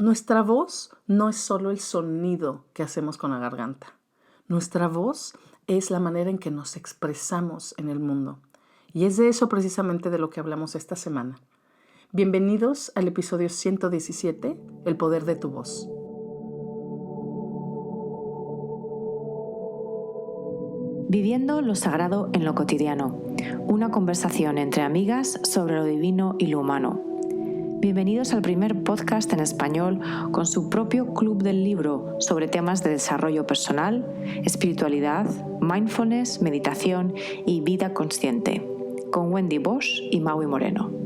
Nuestra voz no es solo el sonido que hacemos con la garganta. Nuestra voz es la manera en que nos expresamos en el mundo. Y es de eso precisamente de lo que hablamos esta semana. Bienvenidos al episodio 117, El poder de tu voz. Viviendo lo sagrado en lo cotidiano. Una conversación entre amigas sobre lo divino y lo humano. Bienvenidos al primer podcast en español con su propio club del libro sobre temas de desarrollo personal, espiritualidad, mindfulness, meditación y vida consciente, con Wendy Bosch y Maui Moreno.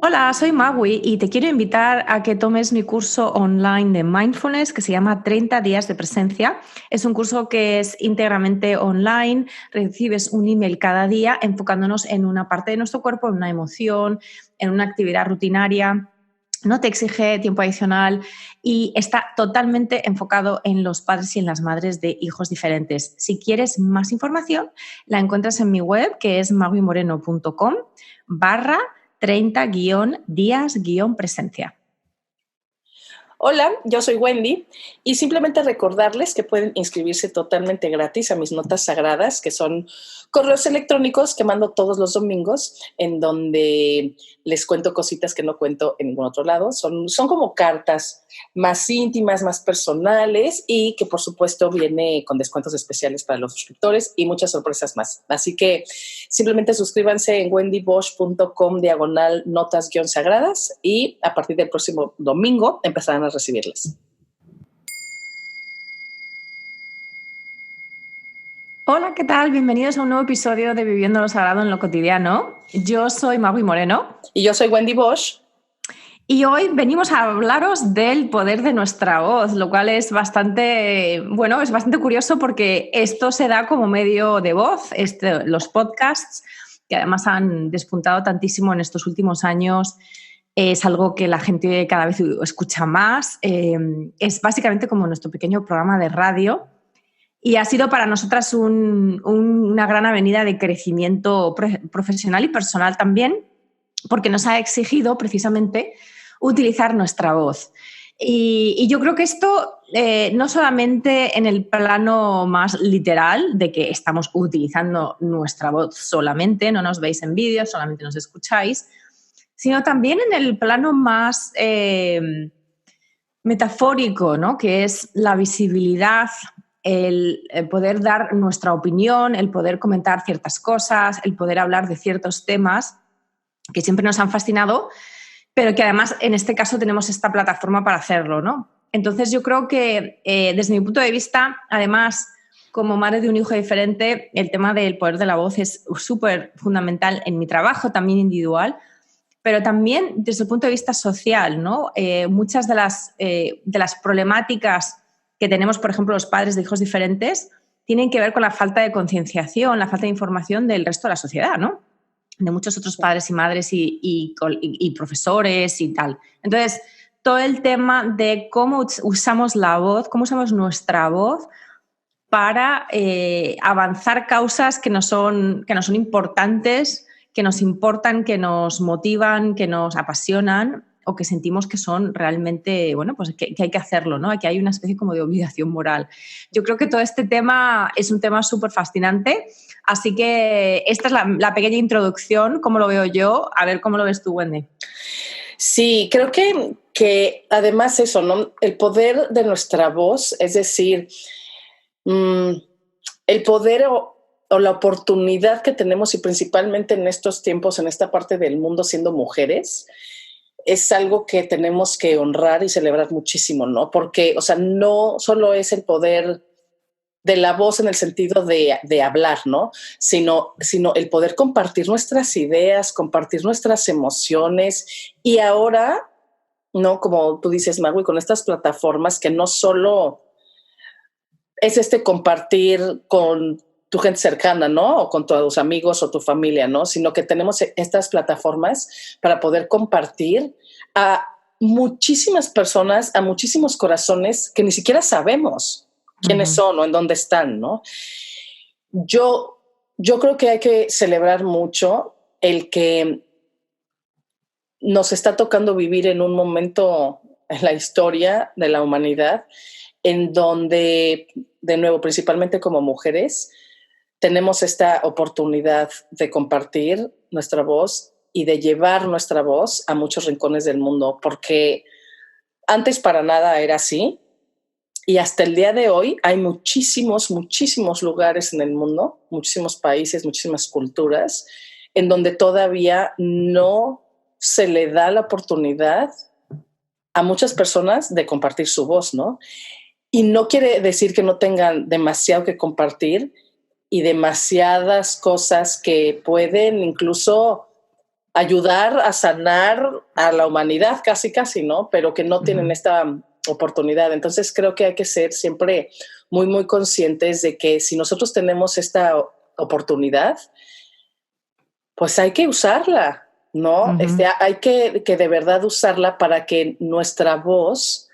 Hola, soy Maui y te quiero invitar a que tomes mi curso online de mindfulness que se llama 30 días de presencia. Es un curso que es íntegramente online, recibes un email cada día enfocándonos en una parte de nuestro cuerpo, en una emoción, en una actividad rutinaria. No te exige tiempo adicional y está totalmente enfocado en los padres y en las madres de hijos diferentes. Si quieres más información, la encuentras en mi web, que es mauimoreno.com/30-días-presencia. Hola, yo soy Wendy y simplemente recordarles que pueden inscribirse totalmente gratis a mis notas sagradas, que son correos electrónicos que mando todos los domingos, en donde les cuento cositas que no cuento en ningún otro lado. Son como cartas más íntimas, más personales y que por supuesto viene con descuentos especiales para los suscriptores y muchas sorpresas más. Así que simplemente suscríbanse en wendybosch.com/notas-sagradas y a partir del próximo domingo empezarán a recibirlas. Hola, ¿qué tal? Bienvenidos a un nuevo episodio de Viviendo lo Sagrado en lo Cotidiano. Yo soy Maui Moreno. Y yo soy Wendy Bosch. Y hoy venimos a hablaros del poder de nuestra voz, lo cual es bastante curioso porque esto se da como medio de voz, los podcasts, que además han despuntado tantísimo en estos últimos años. Es algo que la gente cada vez escucha más. Es básicamente como nuestro pequeño programa de radio. Y ha sido para nosotras una gran avenida de crecimiento profesional y personal también, porque nos ha exigido precisamente utilizar nuestra voz. Y yo creo que esto no solamente en el plano más literal de que estamos utilizando nuestra voz solamente, no nos veis en vídeo, solamente nos escucháis, sino también en el plano más metafórico, ¿no? Que es la visibilidad, el poder dar nuestra opinión, el poder comentar ciertas cosas, el poder hablar de ciertos temas que siempre nos han fascinado, pero que además en este caso tenemos esta plataforma para hacerlo, ¿no? Entonces yo creo que desde mi punto de vista, además, como madre de un hijo diferente, el tema del poder de la voz es súper fundamental en mi trabajo, también individual, pero también desde el punto de vista social, ¿no? Muchas de las problemáticas que tenemos, por ejemplo, los padres de hijos diferentes, tienen que ver con la falta de concienciación, la falta de información del resto de la sociedad, ¿no? De muchos otros padres y madres y profesores y tal. Entonces, todo el tema de cómo usamos la voz, cómo usamos nuestra voz para avanzar causas que nos son importantes, que nos importan, que nos motivan, que nos apasionan o que sentimos que son realmente, bueno, pues que hay que hacerlo, ¿no? Aquí hay una especie como de obligación moral. Yo creo que todo este tema es un tema súper fascinante, así que esta es la pequeña introducción, cómo lo veo yo, a ver cómo lo ves tú, Wendy. Sí, creo que además eso, ¿no? El poder de nuestra voz, es decir, el poder o la oportunidad que tenemos y principalmente en estos tiempos, en esta parte del mundo siendo mujeres, es algo que tenemos que honrar y celebrar muchísimo, ¿no? Porque, o sea, no solo es el poder de la voz en el sentido de hablar, ¿no? Sino el poder compartir nuestras ideas, compartir nuestras emociones y ahora, ¿no? Como tú dices, Magui, con estas plataformas que no solo es compartir con tu gente cercana, ¿no? O con tus amigos o tu familia, ¿no? Sino que tenemos estas plataformas para poder compartir a muchísimas personas, a muchísimos corazones que ni siquiera sabemos quiénes son o en dónde están, ¿no? Yo creo que hay que celebrar mucho el que nos está tocando vivir en un momento en la historia de la humanidad en donde, de nuevo, principalmente como mujeres, tenemos esta oportunidad de compartir nuestra voz y de llevar nuestra voz a muchos rincones del mundo, porque antes para nada era así. Y hasta el día de hoy hay muchísimos lugares en el mundo, muchísimos países, muchísimas culturas, en donde todavía no se le da la oportunidad a muchas personas de compartir su voz, ¿no? Y no quiere decir que no tengan demasiado que compartir y demasiadas cosas que pueden incluso ayudar a sanar a la humanidad, casi, ¿no? Pero que no tienen esta oportunidad. Entonces creo que hay que ser siempre muy conscientes de que si nosotros tenemos esta oportunidad, pues hay que usarla, ¿no? Hay que de verdad usarla para que nuestra voz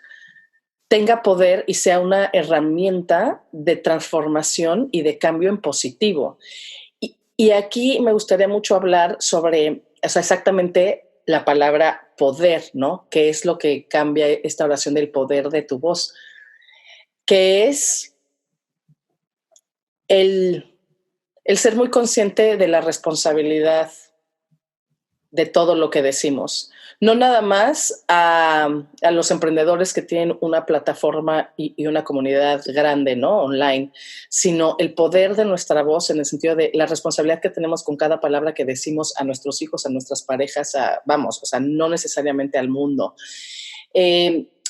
tenga poder y sea una herramienta de transformación y de cambio en positivo. Y aquí me gustaría mucho hablar sobre, o sea, exactamente la palabra poder, ¿no? Que es lo que cambia esta oración del poder de tu voz, que es el ser muy consciente de la responsabilidad de todo lo que decimos. No nada más a los emprendedores que tienen una plataforma y una comunidad grande, ¿no? Online, sino el poder de nuestra voz en el sentido de la responsabilidad que tenemos con cada palabra que decimos a nuestros hijos, a nuestras parejas, o sea, no necesariamente al mundo.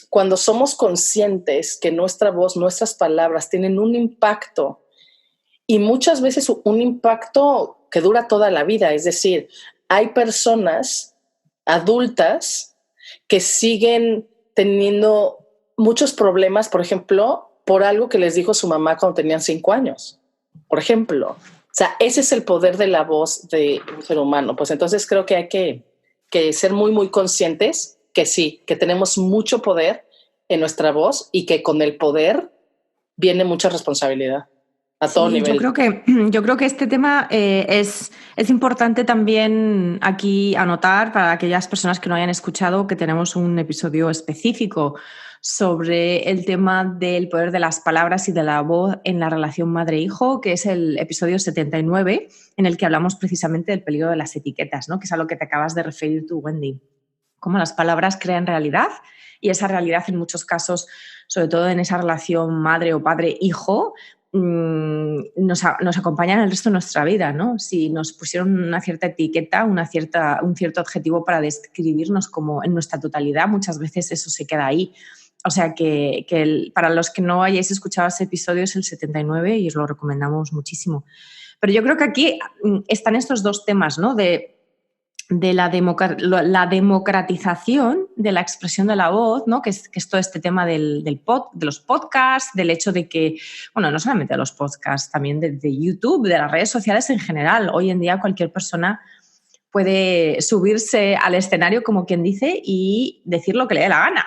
Cuando somos conscientes que nuestra voz, nuestras palabras tienen un impacto y muchas veces un impacto que dura toda la vida, es decir, hay personas adultas que siguen teniendo muchos problemas, por ejemplo, por algo que les dijo su mamá cuando tenían 5 años, por ejemplo. O sea, ese es el poder de la voz de un ser humano. Pues entonces creo que hay que ser muy conscientes que sí, que tenemos mucho poder en nuestra voz y que con el poder viene mucha responsabilidad. A todo nivel. Yo creo que este tema es importante también aquí anotar para aquellas personas que no hayan escuchado que tenemos un episodio específico sobre el tema del poder de las palabras y de la voz en la relación madre-hijo, que es el episodio 79, en el que hablamos precisamente del peligro de las etiquetas, ¿no? Que es a lo que te acabas de referir tú, Wendy. Cómo las palabras crean realidad y esa realidad en muchos casos, sobre todo en esa relación madre o padre-hijo, nos acompañan el resto de nuestra vida, ¿no? Si nos pusieron una cierta etiqueta, un cierto adjetivo para describirnos como en nuestra totalidad, muchas veces eso se queda ahí. O sea que para los que no hayáis escuchado ese episodio es el 79 y os lo recomendamos muchísimo. Pero yo creo que aquí están estos dos temas, ¿no? De la democratización de la expresión de la voz, ¿no? que es todo este tema de los podcasts, del hecho de que, bueno, no solamente de los podcasts, también de YouTube, de las redes sociales en general. Hoy en día cualquier persona puede subirse al escenario, como quien dice, y decir lo que le dé la gana.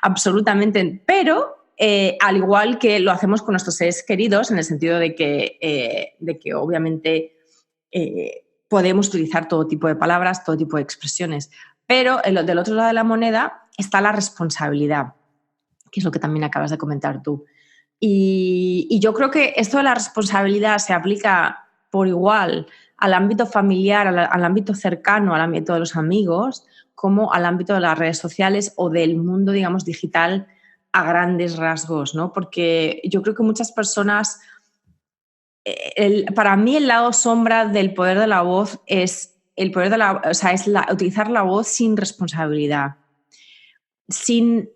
Absolutamente. Pero al igual que lo hacemos con nuestros seres queridos, en el sentido de que obviamente podemos utilizar todo tipo de palabras, todo tipo de expresiones, pero del otro lado de la moneda está la responsabilidad, que es lo que también acabas de comentar tú. Y yo creo que esto de la responsabilidad se aplica por igual al ámbito familiar, al ámbito cercano, al ámbito de los amigos, como al ámbito de las redes sociales o del mundo, digamos, digital a grandes rasgos, ¿no? Porque yo creo que muchas personas... para mí el lado sombra del poder de la voz es utilizar la voz sin responsabilidad, sin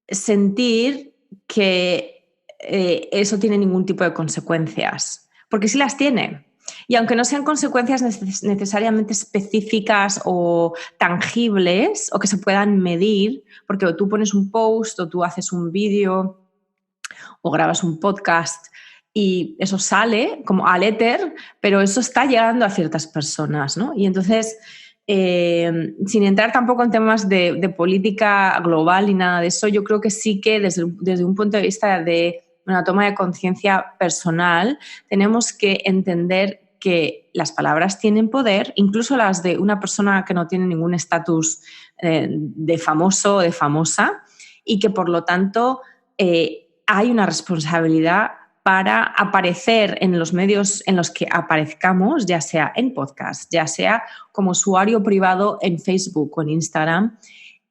sentir que eso tiene ningún tipo de consecuencias, porque sí las tiene. Y aunque no sean consecuencias necesariamente específicas o tangibles o que se puedan medir, porque tú pones un post o tú haces un vídeo o grabas un podcast y eso sale como al éter, pero eso está llegando a ciertas personas, ¿no? Y entonces, sin entrar tampoco en temas de política global ni nada de eso, yo creo que sí que desde un punto de vista de una toma de conciencia personal, tenemos que entender que las palabras tienen poder, incluso las de una persona que no tiene ningún estatus de famoso o de famosa, y que por lo tanto hay una responsabilidad para aparecer en los medios en los que aparezcamos, ya sea en podcast, ya sea como usuario privado en Facebook o en Instagram,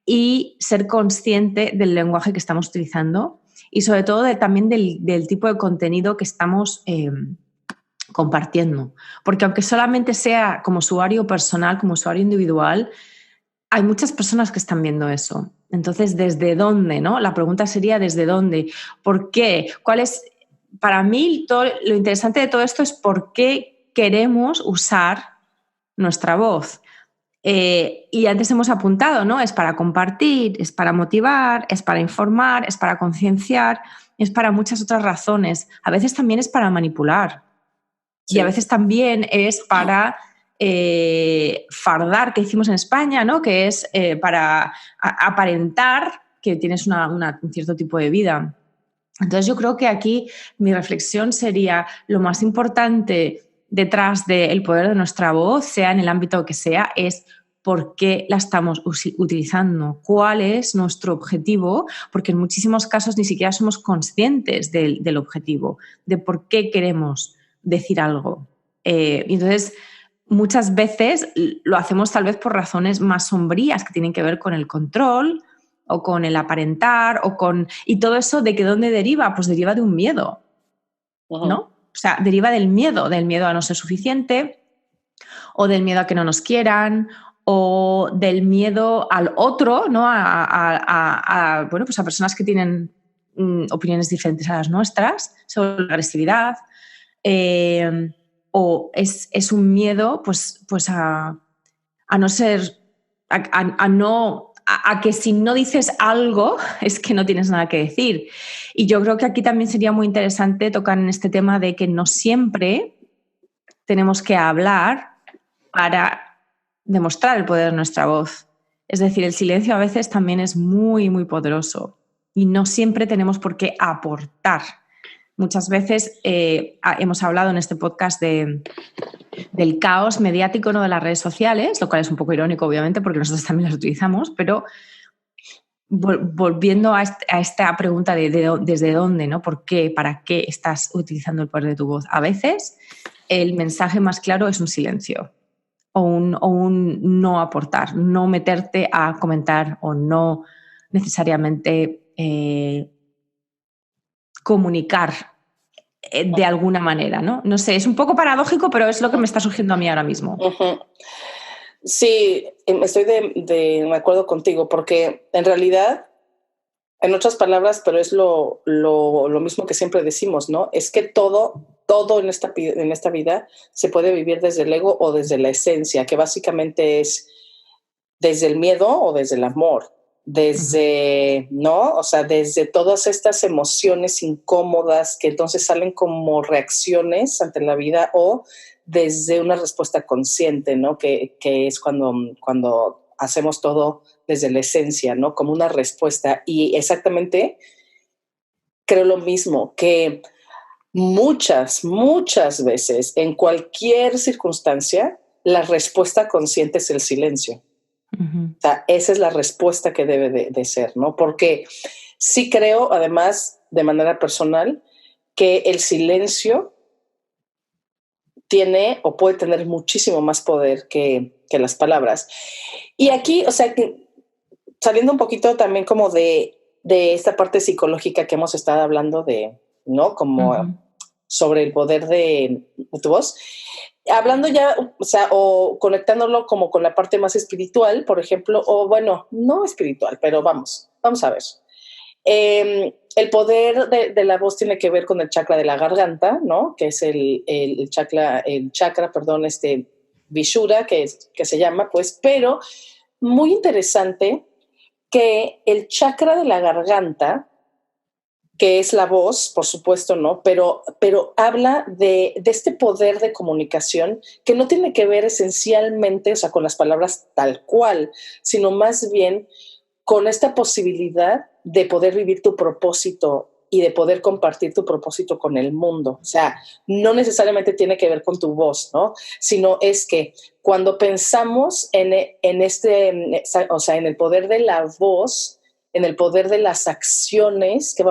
y ser consciente del lenguaje que estamos utilizando y sobre todo también del tipo de contenido que estamos compartiendo. Porque aunque solamente sea como usuario personal, como usuario individual, hay muchas personas que están viendo eso. Entonces, ¿desde dónde? ¿No? La pregunta sería ¿desde dónde? ¿Por qué? ¿Cuál es? Para mí, lo interesante de todo esto es por qué queremos usar nuestra voz. Y antes hemos apuntado, ¿no? Es para compartir, es para motivar, es para informar, es para concienciar, es para muchas otras razones. A veces también es para manipular. Sí. Y a veces también es para fardar, que hicimos en España, ¿no? Que es para aparentar que tienes un cierto tipo de vida. Entonces yo creo que aquí mi reflexión sería lo más importante detrás del poder de nuestra voz, sea en el ámbito que sea, es por qué la estamos utilizando, cuál es nuestro objetivo, porque en muchísimos casos ni siquiera somos conscientes del objetivo, de por qué queremos decir algo. Entonces, muchas veces lo hacemos tal vez por razones más sombrías que tienen que ver con el control, o con el aparentar, y todo eso, ¿de qué dónde deriva? Pues deriva de un miedo, ¿no? O sea, deriva del miedo a no ser suficiente, o del miedo a que no nos quieran, o del miedo al otro, ¿no? Bueno, pues a personas que tienen opiniones diferentes a las nuestras, sobre la agresividad, o es un miedo pues a no ser, a que si no dices algo es que no tienes nada que decir. Y yo creo que aquí también sería muy interesante tocar en este tema de que no siempre tenemos que hablar para demostrar el poder de nuestra voz. Es decir, el silencio a veces también es muy, muy poderoso y no siempre tenemos por qué aportar. Muchas veces hemos hablado en este podcast del caos mediático, ¿no? De las redes sociales, lo cual es un poco irónico, obviamente, porque nosotros también las utilizamos, pero volviendo a esta pregunta de desde dónde, ¿no? ¿Por qué? ¿Para qué estás utilizando el poder de tu voz? A veces el mensaje más claro es un silencio o un no aportar, no meterte a comentar o no necesariamente comunicar de alguna manera, ¿no? No sé, es un poco paradójico, pero es lo que me está surgiendo a mí ahora mismo. Uh-huh. Sí, estoy de acuerdo contigo, porque en realidad, en otras palabras, pero es lo mismo que siempre decimos, ¿no? Es que todo en esta vida se puede vivir desde el ego o desde la esencia, que básicamente es desde el miedo o desde el amor. Desde, ¿no? O sea, desde todas estas emociones incómodas que entonces salen como reacciones ante la vida o desde una respuesta consciente, ¿no? Que es cuando hacemos todo desde la esencia, ¿no? Como una respuesta. Y exactamente creo lo mismo, que muchas veces, en cualquier circunstancia, la respuesta consciente es el silencio. O sea, esa es la respuesta que debe de ser, ¿no? Porque sí creo, además, de manera personal, que el silencio tiene o puede tener muchísimo más poder que las palabras. Y aquí, o sea, saliendo un poquito también como de esta parte psicológica que hemos estado hablando de, ¿no? Como sobre el poder de tu voz. Hablando ya, o sea, o conectándolo como con la parte más espiritual, por ejemplo, o bueno, no espiritual, pero vamos a ver. El poder de la voz tiene que ver con el chakra de la garganta, ¿no? Que es el chakra, Vishura, que se llama, pues, pero muy interesante que el chakra de la garganta, que es la voz, por supuesto, ¿no? Pero habla de este poder de comunicación que no tiene que ver esencialmente, o sea, con las palabras tal cual, sino más bien con esta posibilidad de poder vivir tu propósito y de poder compartir tu propósito con el mundo. O sea, no necesariamente tiene que ver con tu voz, ¿no? Sino es que cuando pensamos en el poder de la voz, en el poder de las acciones, que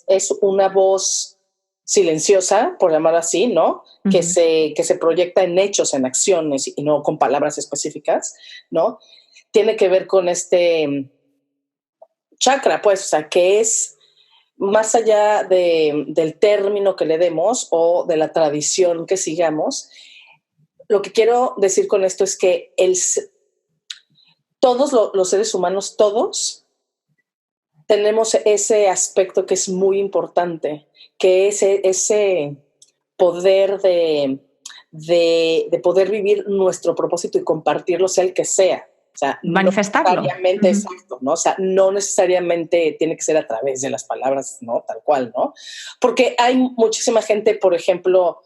es una voz silenciosa, por llamarlo así, ¿no? Uh-huh. que se proyecta en hechos, en acciones y no con palabras específicas, ¿no? Tiene que ver con este chakra, pues, o sea, que es más allá del término que le demos o de la tradición que sigamos. Lo que quiero decir con esto es que todos los seres humanos, todos, tenemos ese aspecto que es muy importante, que es ese poder de poder vivir nuestro propósito y compartirlo, sea el que sea. O sea, manifestarlo. No necesariamente, exacto, ¿no? O sea, no necesariamente tiene que ser a través de las palabras, ¿no? Tal cual, ¿no? Porque hay muchísima gente, por ejemplo,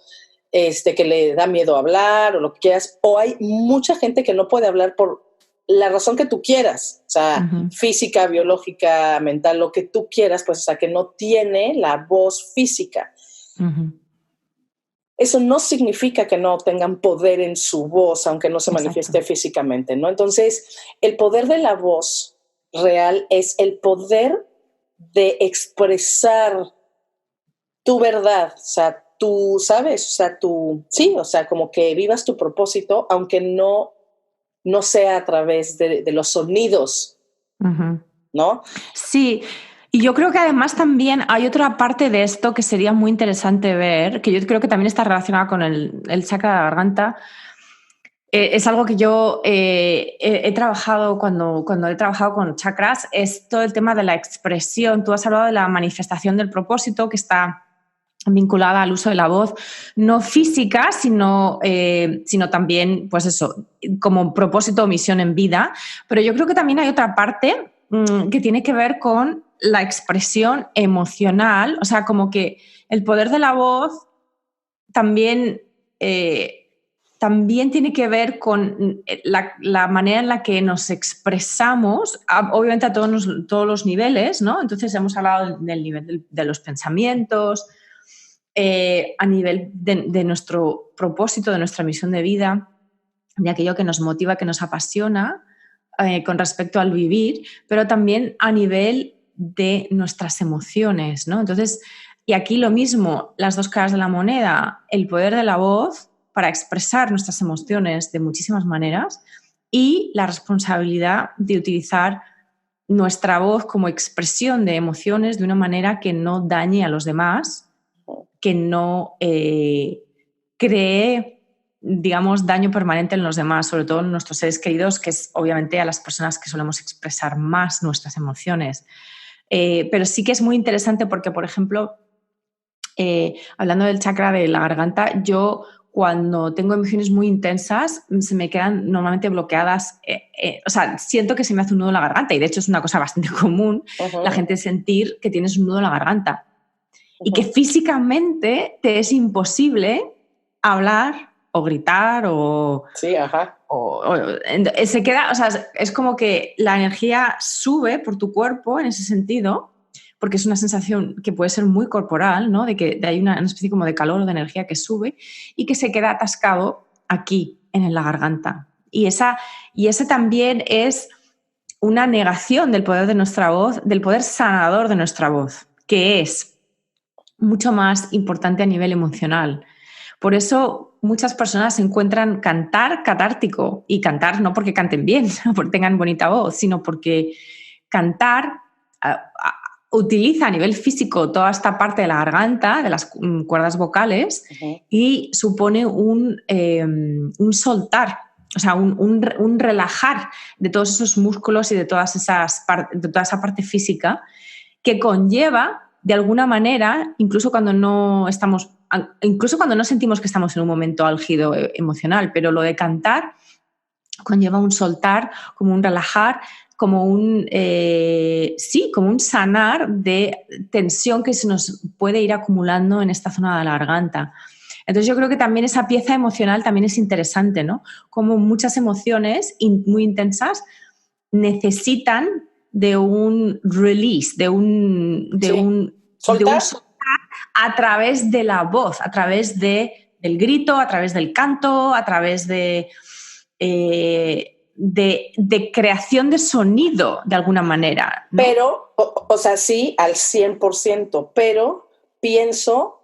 que le da miedo hablar o lo que quieras, o hay mucha gente que no puede hablar por la razón que tú quieras, o sea, uh-huh. Física, biológica, mental, lo que tú quieras, pues, o sea, que no tiene la voz física. Uh-huh. Eso no significa que no tengan poder en su voz, aunque no se manifieste Exacto. Físicamente, ¿no? Entonces, el poder de la voz real es el poder de expresar tu verdad, o sea, tú sabes, o sea, sí, o sea, como que vivas tu propósito, aunque no sea a través de los sonidos, uh-huh. ¿no? Sí. Y yo creo que además también hay otra parte de esto que sería muy interesante ver, que yo creo que también está relacionada con el chakra de la garganta. Es algo que yo he trabajado cuando he trabajado con chakras, es todo el tema de la expresión. Tú has hablado de la manifestación del propósito, que está vinculada al uso de la voz, no física, sino también, pues eso, como propósito o misión en vida. Pero yo creo que también hay otra parte que tiene que ver con la expresión emocional, o sea, como que el poder de la voz también tiene que ver con la manera en la que nos expresamos, obviamente a todos los niveles, ¿no? Entonces hemos hablado del nivel de los pensamientos, a nivel de nuestro propósito, de nuestra misión de vida, de aquello que nos motiva, que nos apasiona con respecto al vivir, pero también a nivel de nuestras emociones, ¿no? Entonces, y aquí lo mismo, las dos caras de la moneda, el poder de la voz para expresar nuestras emociones de muchísimas maneras y la responsabilidad de utilizar nuestra voz como expresión de emociones de una manera que no dañe a los demás, que no cree, digamos, daño permanente en los demás, sobre todo en nuestros seres queridos, que es obviamente a las personas que solemos expresar más nuestras emociones. Pero sí que es muy interesante porque, por ejemplo, hablando del chakra de la garganta, yo cuando tengo emociones muy intensas se me quedan normalmente bloqueadas, o sea, siento que se me hace un nudo en la garganta y de hecho es una cosa bastante común, uh-huh. La gente sentir que tienes un nudo en la garganta uh-huh. Y que físicamente te es imposible hablar o gritar o... Sí, ajá. Se queda, o sea, es como que la energía sube por tu cuerpo en ese sentido, porque es una sensación que puede ser muy corporal, ¿no? De que hay una especie como de calor o de energía que sube y que se queda atascado aquí, en la garganta. Y ese también es una negación del poder de nuestra voz, del poder sanador de nuestra voz, que es mucho más importante a nivel emocional. Por eso muchas personas encuentran cantar catártico, y cantar no porque canten bien, porque tengan bonita voz, sino porque cantar utiliza a nivel físico toda esta parte de la garganta, de las cuerdas vocales, uh-huh. Y supone un soltar, o sea, un relajar de todos esos músculos y de toda esa parte física que conlleva, de alguna manera, incluso cuando no sentimos que estamos en un momento álgido emocional, pero lo de cantar conlleva un soltar, como un relajar, como un sanar de tensión que se nos puede ir acumulando en esta zona de la garganta. Entonces yo creo que también esa pieza emocional también es interesante, ¿no? Como muchas emociones muy intensas necesitan de un release, de un ¿Soltar? soltar a través de la voz, a través del grito, a través del canto, a través de creación de sonido, de alguna manera, ¿no? Pero, o sea, sí, al 100%, pero pienso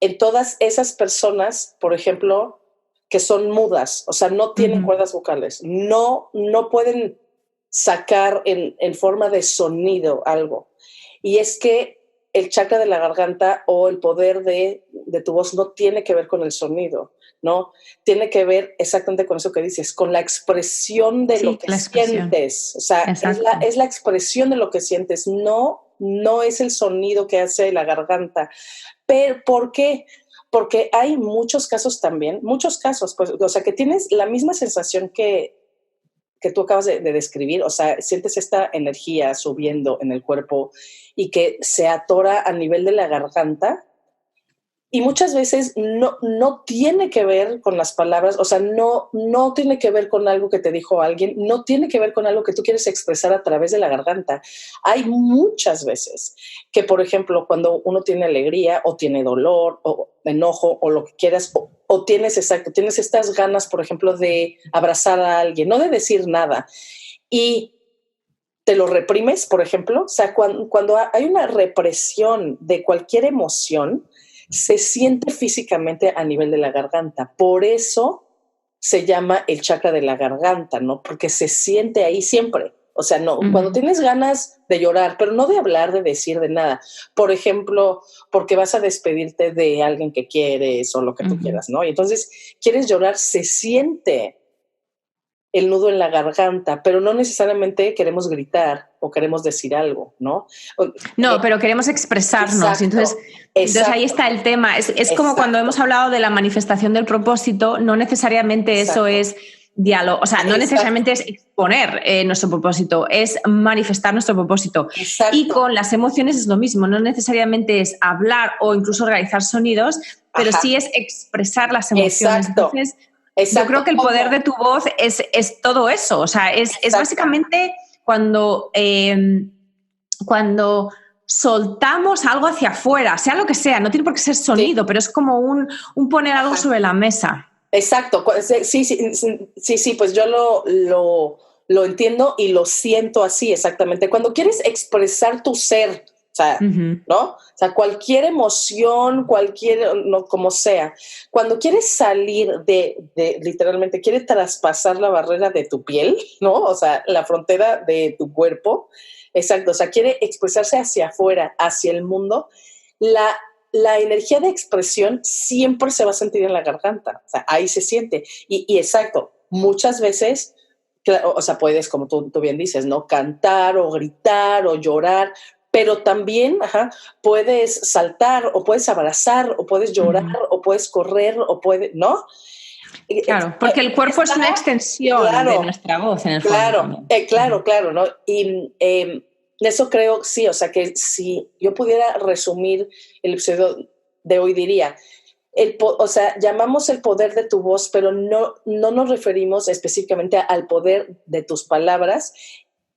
en todas esas personas, por ejemplo, que son mudas, o sea, no tienen cuerdas vocales, no pueden sacar en forma de sonido algo. Y es que el chakra de la garganta o el poder de tu voz no tiene que ver con el sonido, ¿no? Tiene que ver exactamente con eso que dices, con la expresión de lo que sientes. O sea, es la expresión de lo que sientes, no es el sonido que hace la garganta. Pero, ¿por qué? Porque hay muchos casos también, pues, o sea, que tienes la misma sensación que tú acabas de describir, o sea, sientes esta energía subiendo en el cuerpo y que se atora a nivel de la garganta. Y muchas veces no tiene que ver con las palabras, o sea, no tiene que ver con algo que te dijo alguien, no tiene que ver con algo que tú quieres expresar a través de la garganta. Hay muchas veces que, por ejemplo, cuando uno tiene alegría o tiene dolor o enojo o lo que quieras, o tienes estas ganas, por ejemplo, de abrazar a alguien, no de decir nada, y te lo reprimes, por ejemplo, o sea, cuando hay una represión de cualquier emoción, se siente físicamente a nivel de la garganta. Por eso se llama el chakra de la garganta, ¿no? Porque se siente ahí siempre. O sea, no, cuando tienes ganas de llorar, pero no de hablar, de decir, de nada. Por ejemplo, porque vas a despedirte de alguien que quieres o lo que tú quieras, ¿no? Y entonces quieres llorar, se siente el nudo en la garganta, pero no necesariamente queremos gritar o queremos decir algo, ¿no? No, pero queremos expresarnos. Exacto, Entonces ahí está el tema. Es como cuando hemos hablado de la manifestación del propósito, no necesariamente eso es diálogo, o sea, no necesariamente es exponer nuestro propósito, es manifestar nuestro propósito. Exacto. Y con las emociones es lo mismo, no necesariamente es hablar o incluso realizar sonidos, pero sí es expresar las emociones. Entonces, yo creo que el poder de tu voz es todo eso, o sea, es básicamente cuando soltamos algo hacia afuera, sea lo que sea, no tiene por qué ser sonido, pero es como un poner algo sobre la mesa. Exacto, sí, pues yo lo entiendo y lo siento así, exactamente. Cuando quieres expresar tu ser, o sea, ¿no? O sea, cualquier emoción, no, como sea, cuando quieres salir literalmente, quieres traspasar la barrera de tu piel, ¿no? O sea, la frontera de tu cuerpo, exacto, o sea, quiere expresarse hacia afuera, hacia el mundo, la energía de expresión siempre se va a sentir en la garganta, o sea, ahí se siente. Y exacto, muchas veces, o sea, puedes, como tú bien dices, ¿no? Cantar o gritar o llorar, pero también puedes saltar o puedes abrazar o puedes llorar o puedes correr o puedes, ¿no? Claro, porque el cuerpo es una extensión de nuestra voz en el fondo. Claro, ¿no? Y eso creo, sí, o sea, que si yo pudiera resumir el episodio de hoy, diría, o sea, llamamos el poder de tu voz, pero no nos referimos específicamente al poder de tus palabras.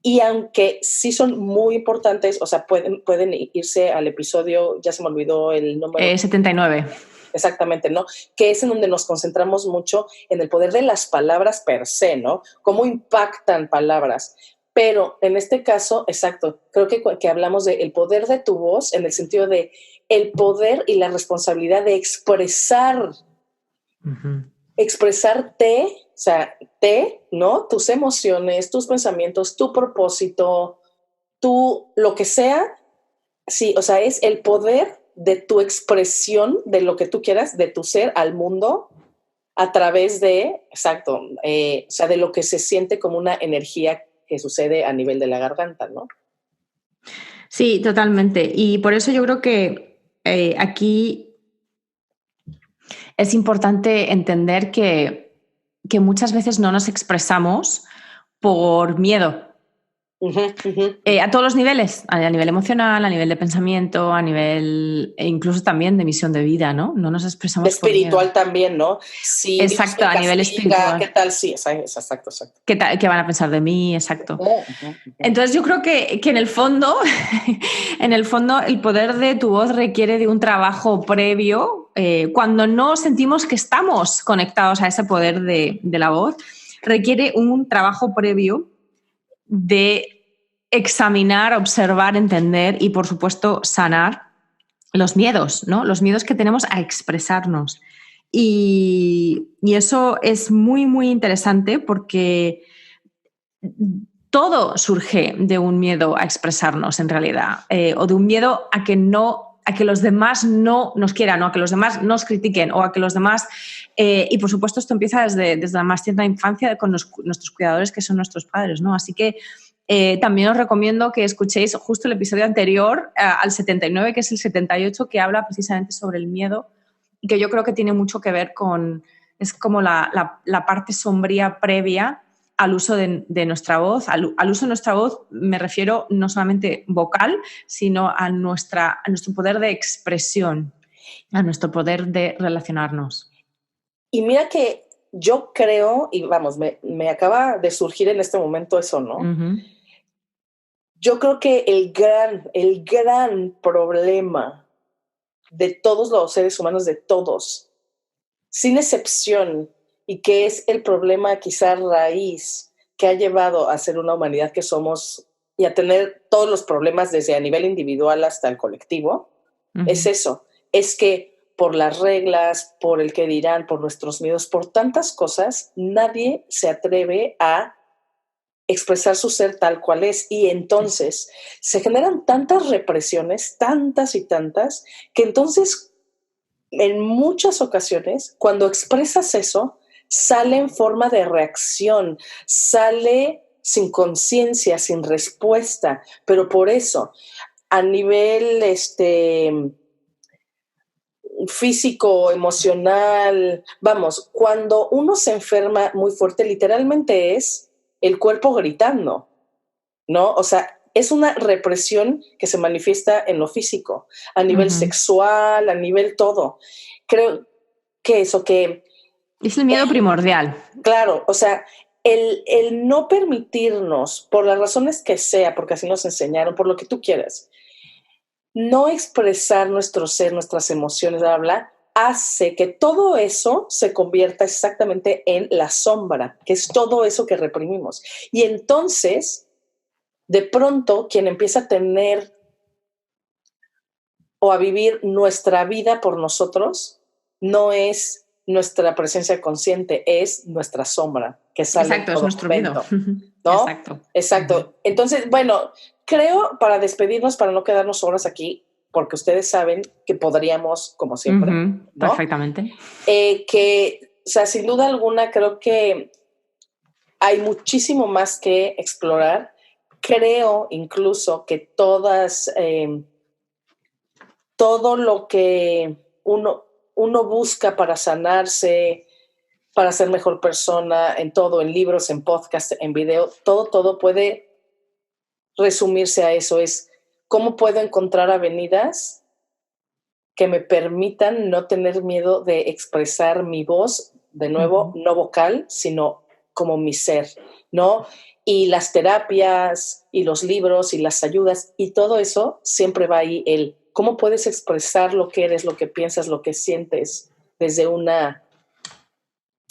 Y aunque sí son muy importantes, o sea, pueden irse al episodio, ya se me olvidó el número. 79. Exactamente, ¿no? Que es en donde nos concentramos mucho en el poder de las palabras per se, ¿no? Cómo impactan palabras. Pero en este caso, exacto, creo que hablamos del poder de tu voz en el sentido de el poder y la responsabilidad de expresarte, o sea, ¿no? Tus emociones, tus pensamientos, tu propósito, lo que sea, sí, o sea, es el poder de tu expresión de lo que tú quieras, de tu ser al mundo, a través de, exacto, o sea, de lo que se siente como una energía que sucede a nivel de la garganta, ¿no? Sí, totalmente. Y por eso yo creo que aquí es importante entender que muchas veces no nos expresamos por miedo. A todos los niveles, a nivel emocional, a nivel de pensamiento, a nivel incluso también de misión de vida, ¿no? No nos expresamos espiritual también, ¿no? Si exacto, Dios me a nivel castiga, espiritual. ¿qué tal? Sí, exacto. ¿Qué van a pensar de mí? Exacto. Entonces yo creo que en el fondo, el poder de tu voz requiere de un trabajo previo. Cuando no sentimos que estamos conectados a ese poder de la voz, requiere un trabajo previo de examinar, observar, entender y, por supuesto, sanar los miedos, ¿no? Los miedos que tenemos a expresarnos. Y eso es muy, muy interesante porque todo surge de un miedo a expresarnos en realidad, o de un miedo a que los demás no nos quieran, o a que los demás nos critiquen, o a que los demás... y por supuesto esto empieza desde la más tierna infancia con nuestros cuidadores, que son nuestros padres, ¿no? Así que también os recomiendo que escuchéis justo el episodio anterior al 79, que es el 78, que habla precisamente sobre el miedo y que yo creo que tiene mucho que ver con... Es como la parte sombría previa al uso de nuestra voz. Al uso de nuestra voz me refiero no solamente vocal, sino a nuestro poder de expresión, a nuestro poder de relacionarnos. Y mira que yo creo, y vamos, me acaba de surgir en este momento eso, ¿no? Uh-huh. Yo creo que el gran problema de todos los seres humanos, de todos, sin excepción, y que es el problema quizá raíz que ha llevado a ser una humanidad que somos y a tener todos los problemas desde a nivel individual hasta el colectivo, es eso, es que por las reglas, por el que dirán, por nuestros miedos, por tantas cosas, nadie se atreve a expresar su ser tal cual es, y entonces se generan tantas represiones, tantas y tantas, que entonces en muchas ocasiones cuando expresas eso sale en forma de reacción, sale sin conciencia, sin respuesta, pero por eso a nivel físico, emocional, vamos, cuando uno se enferma muy fuerte, literalmente es el cuerpo gritando, ¿no? O sea, es una represión que se manifiesta en lo físico, a nivel sexual, a nivel todo. Creo que eso, que... Es el miedo primordial. Claro, o sea, el no permitirnos, por las razones que sea, porque así nos enseñaron, por lo que tú quieras, no expresar nuestro ser, nuestras emociones, bla, bla, bla, hace que todo eso se convierta exactamente en la sombra, que es todo eso que reprimimos. Y entonces, de pronto, quien empieza a tener o a vivir nuestra vida por nosotros, no es nuestra presencia consciente, es nuestra sombra, que sale exacto, en todo es nuestro momento, miedo. ¿no? Exacto. Exacto. Entonces, bueno, creo, para despedirnos, para no quedarnos horas aquí, porque ustedes saben que podríamos, como siempre, ¿no? Perfectamente. Que, o sea, sin duda alguna, creo que hay muchísimo más que explorar. Creo incluso que todo lo que uno busca para sanarse, para ser mejor persona, en todo, en libros, en podcast, en video, todo puede resumirse a eso. Es cómo puedo encontrar avenidas que me permitan no tener miedo de expresar mi voz, de nuevo, no vocal, sino como mi ser, ¿no? Y las terapias y los libros y las ayudas y todo eso siempre va ahí el cómo puedes expresar lo que eres, lo que piensas, lo que sientes desde una...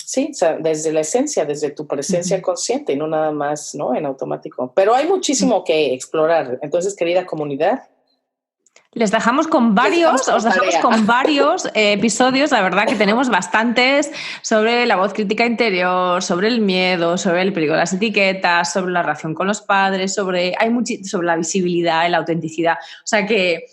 Sí, o sea, desde la esencia, desde tu presencia consciente y no nada más, ¿no? En automático. Pero hay muchísimo que explorar. Entonces, querida comunidad, os dejamos con varios episodios, la verdad que tenemos bastantes sobre la voz crítica interior, sobre el miedo, sobre el peligro de las etiquetas, sobre la relación con los padres, sobre la visibilidad y la autenticidad. O sea que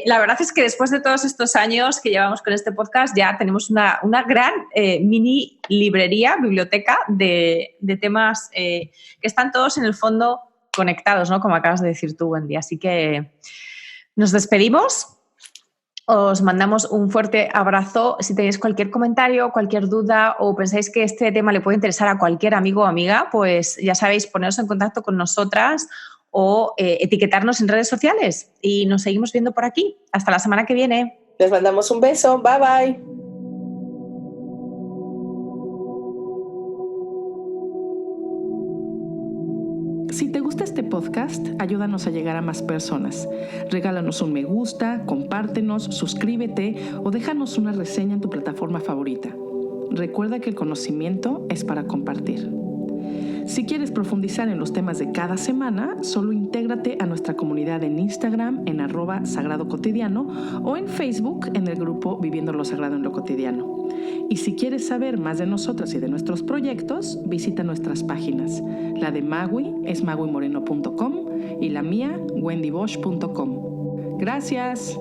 la verdad es que después de todos estos años que llevamos con este podcast ya tenemos una gran mini biblioteca de temas que están todos en el fondo conectados, ¿no? Como acabas de decir tú, Wendy. Así que nos despedimos. Os mandamos un fuerte abrazo. Si tenéis cualquier comentario, cualquier duda o pensáis que este tema le puede interesar a cualquier amigo o amiga, pues ya sabéis, poneros en contacto con nosotras o etiquetarnos en redes sociales. Y nos seguimos viendo por aquí. Hasta la semana que viene. Les mandamos un beso. Bye, bye. Si te gusta este podcast, ayúdanos a llegar a más personas. Regálanos un me gusta, compártenos, suscríbete o déjanos una reseña en tu plataforma favorita. Recuerda que el conocimiento es para compartir. Si quieres profundizar en los temas de cada semana, solo intégrate a nuestra comunidad en Instagram en @sagradocotidiano o en Facebook en el grupo Viviendo lo Sagrado en lo Cotidiano. Y si quieres saber más de nosotras y de nuestros proyectos, visita nuestras páginas. La de Magui es maguimoreno.com y la mía wendybosch.com. Gracias.